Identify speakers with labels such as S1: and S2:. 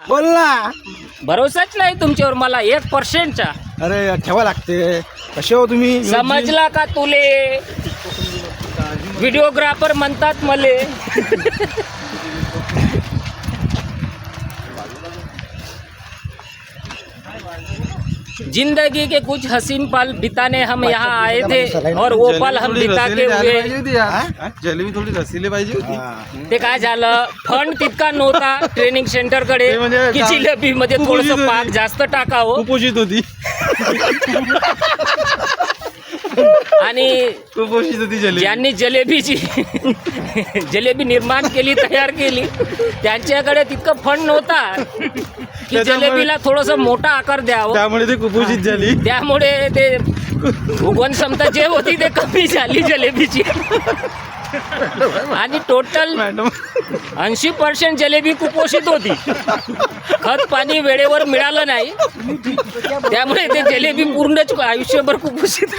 S1: बोल ना.
S2: भरोसाच नाही तुमच्यावर मला 1%चा.
S1: अरे ठेवा लागते. कसे हो तुम्ही?
S2: समजला का तुले? व्हिडिओग्राफर म्हणतात मले. जिंदगी के कुछ हसीन पल बिताने हम यहाँ आए थे और वो पल हम बिता के हुए.
S3: जलेबी थोडी रसीली पाहिजे होती.
S2: ते काय झालं, फंड तितका नव्हता ट्रेनिंग सेंटरकडे
S3: ते म्हणजे
S2: की जिलेबी मध्ये
S3: खूप
S2: थोडस
S3: उशीर
S2: पाक
S3: होती.
S2: जास्त टाकावं.
S3: कुपोषित होती.
S2: आणि
S3: कुपोषित होती जलेबी.
S2: ज्यांनी जलेबी निर्माण केली, तयार केली, त्यांच्याकडे तितकं फंड नव्हता की
S3: त्याच्यामुळे-
S2: जलेबीला थोडस मोठा आकार द्यावा.
S3: त्यामुळे ते कुपोषित झाली.
S2: त्यामुळे ते उगवण क्षमता जे होती ते कमी झाली जलेबीची. आणि टोटल
S3: मॅडम
S2: 80% जलेबी कुपोषित होती. खत पाणी वेळेवर मिळालं नाही, त्यामुळे ते जलेबी पूर्णच आयुष्यभर कुपोषित.